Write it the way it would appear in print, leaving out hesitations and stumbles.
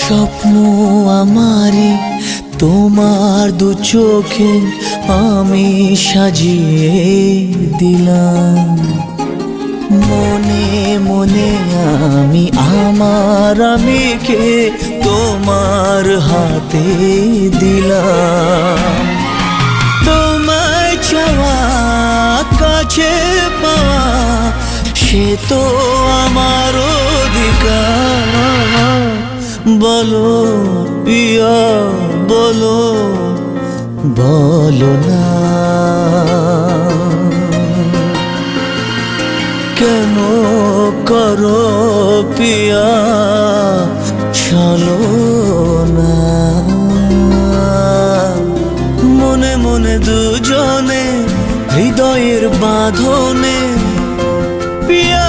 স্বপ্ন আমারি তোমার দু চোখে আমি সাজিয়ে দিলাম। মনে মনে আমি আমার আমিকে তোমার হাতে দিলাম। তোমায় চাওয়া কাছে পাওয়া সে তো আমার অধিকার। বলো পিয়া বলো, বলো না কেন করো পিয়া চলো না। মনে মনে দুজনে হৃদয়ের বাঁধনে পিয়া